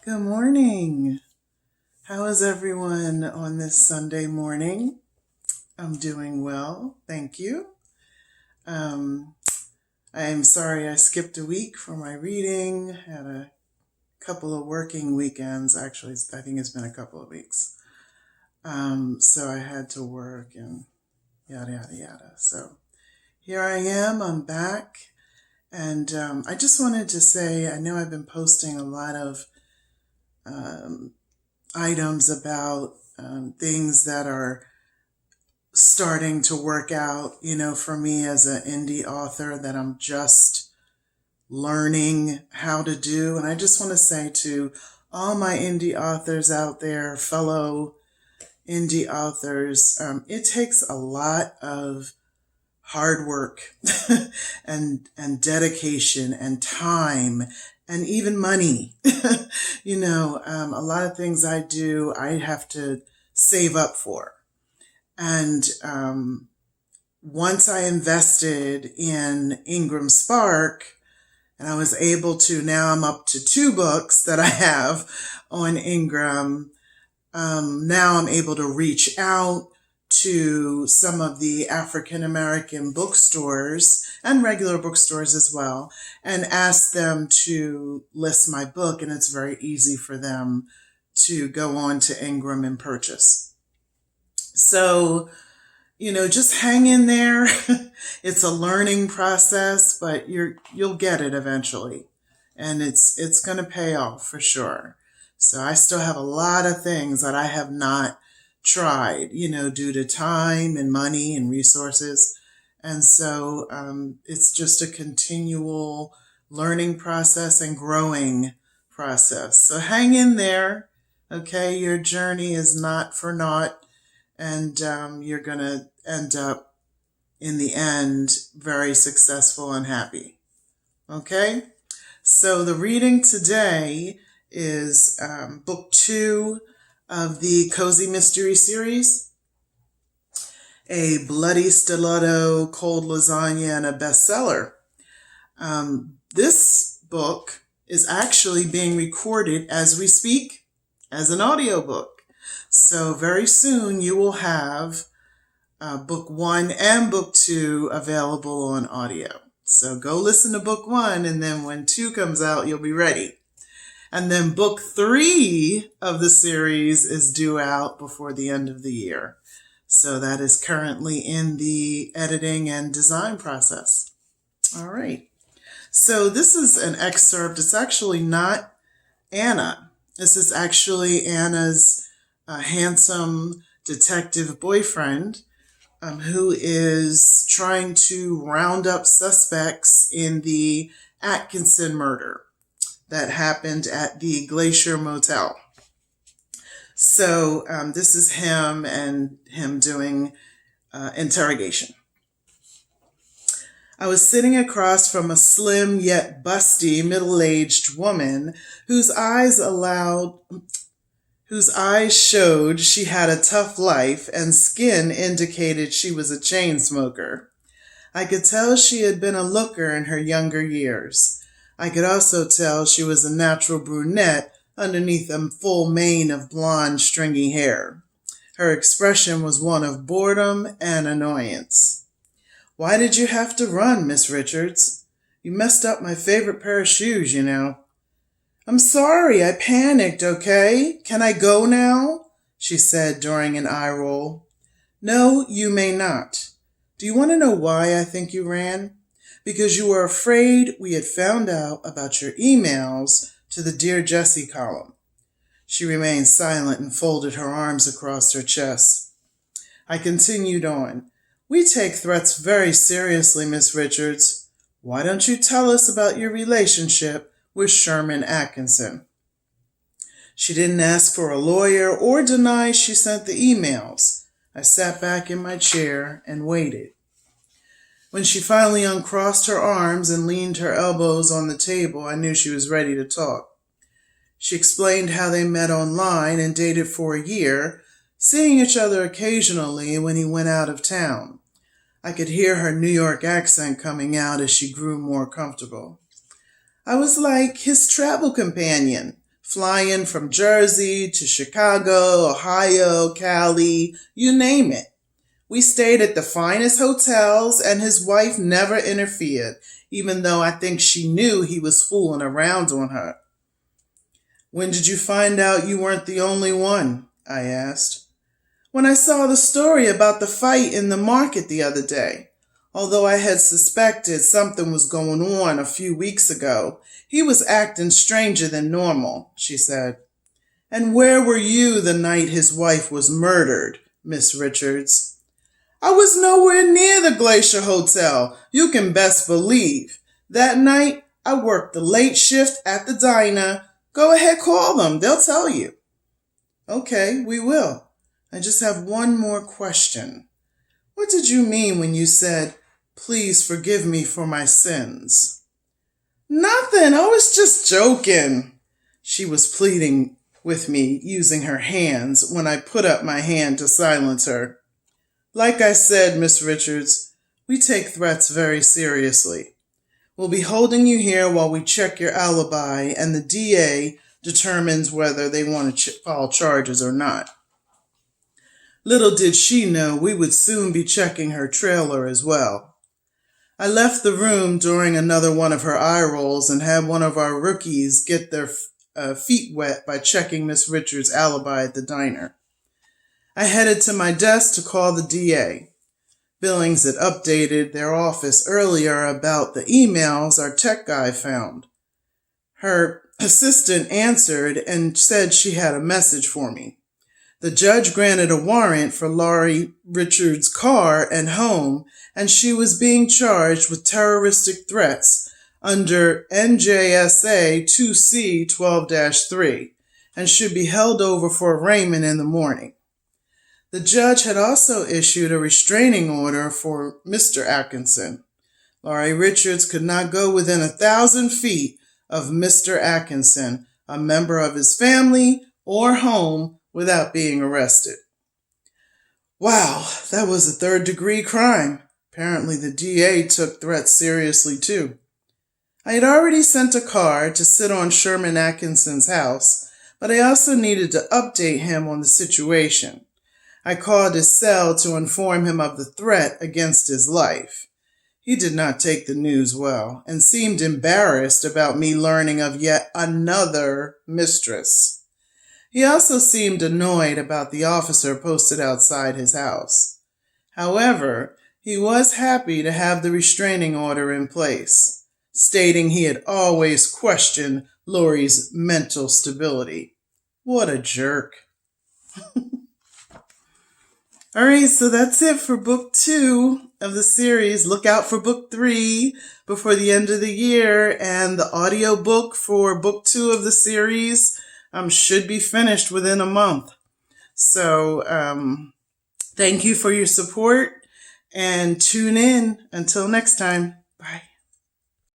Good morning. How is everyone on this Sunday morning? I'm doing well, thank you. I am sorry I skipped a week for my reading. Had a couple of working weekends. Actually, I think it's been a couple of weeks. So I had to work and yada, yada, yada. So here I am. I'm back. And I just wanted to say, I know I've been posting a lot of items about things that are starting to work out, for me as an indie author that I'm just learning how to do. And I just want to say to all my indie authors out there, fellow indie authors, it takes a lot of hard work and dedication and time and even money. A lot of things I do, I have to save up for. And once I invested in Ingram Spark, and I was able to, now I'm up to 2 books that I have on Ingram. Now I'm able to reach out to some of the African American bookstores and regular bookstores as well, and ask them to list my book, and it's very easy for them to go on to Ingram and purchase. So, just hang in there. It's a learning process, but you'll get it eventually, and it's going to pay off for sure. So I still have a lot of things that I have not tried, due to time and money and resources. And so it's just a continual learning process and growing process. So hang in there, okay? Your journey is not for naught, and you're going to end up, in the end, very successful and happy, okay? So the reading today is book 2 of the Cozy Mystery series, A Bloody Stiletto, Cold Lasagna, and a bestseller. This book is actually being recorded as we speak as an audiobook. So very soon you will have book 1 and book 2 available on audio. So go listen to book 1, and then when 2 comes out, you'll be ready. And then book 3 of the series is due out before the end of the year. So that is currently in the editing and design process. All right. So this is an excerpt. It's actually not Anna. This is actually Anna's handsome detective boyfriend who is trying to round up suspects in the Atkinson murder that happened at the Glacier Motel. So this is him and him doing interrogation. I was sitting across from a slim yet busty middle-aged woman whose eyes showed she had a tough life and skin indicated she was a chain smoker. I could tell she had been a looker in her younger years. I could also tell she was a natural brunette underneath a full mane of blonde, stringy hair. Her expression was one of boredom and annoyance. "Why did you have to run, Miss Richards? You messed up my favorite pair of shoes, "I'm sorry, I panicked, okay? Can I go now?" she said during an eye roll. "No, you may not. Do you want to know why I think you ran? Because you were afraid we had found out about your emails to the Dear Jessie column." She remained silent and folded her arms across her chest. I continued on. "We take threats very seriously, Miss Richards. Why don't you tell us about your relationship with Sherman Atkinson?" She didn't ask for a lawyer or deny she sent the emails. I sat back in my chair and waited. When she finally uncrossed her arms and leaned her elbows on the table, I knew she was ready to talk. She explained how they met online and dated for a year, seeing each other occasionally when he went out of town. I could hear her New York accent coming out as she grew more comfortable. "I was like his travel companion, flying from Jersey to Chicago, Ohio, Cali, you name it. We stayed at the finest hotels, and his wife never interfered, even though I think she knew he was fooling around on her. "When did you find out you weren't the only one?" I asked. "When I saw the story about the fight in the market the other day. Although I had suspected something was going on a few weeks ago, he was acting stranger than normal," she said. "And where were you the night his wife was murdered, Miss Richards?" "I was nowhere near the Glacier Hotel, you can best believe. That night, I worked the late shift at the diner. Go ahead, call them. They'll tell you." "Okay, we will. I just have one more question. What did you mean when you said, 'Please forgive me for my sins'?" "Nothing. I was just joking." She was pleading with me, using her hands, when I put up my hand to silence her. "Like I said, Miss Richards, we take threats very seriously. We'll be holding you here while we check your alibi and the DA determines whether they want to file charges or not." Little did she know we would soon be checking her trailer as well. I left the room during another one of her eye rolls and had one of our rookies get their feet wet by checking Miss Richards' alibi at the diner. I headed to my desk to call the DA. Billings had updated their office earlier about the emails our tech guy found. Her assistant answered and said she had a message for me. The judge granted a warrant for Laurie Richards' car and home, and she was being charged with terroristic threats under NJSA 2C12-3 and should be held over for arraignment in the morning. The judge had also issued a restraining order for Mr. Atkinson. Laurie Richards could not go within 1,000 feet of Mr. Atkinson, a member of his family or home, without being arrested. Wow, that was a third-degree crime. Apparently the DA took threats seriously too. I had already sent a car to sit on Sherman Atkinson's house, but I also needed to update him on the situation. I called his cell to inform him of the threat against his life. He did not take the news well and seemed embarrassed about me learning of yet another mistress. He also seemed annoyed about the officer posted outside his house. However, he was happy to have the restraining order in place, stating he had always questioned Laurie's mental stability. What a jerk. All right, so that's it for book 2 of the series. Look out for book 3 before the end of the year, and the audiobook for book 2 of the series should be finished within a month. So thank you for your support, and tune in. Until next time.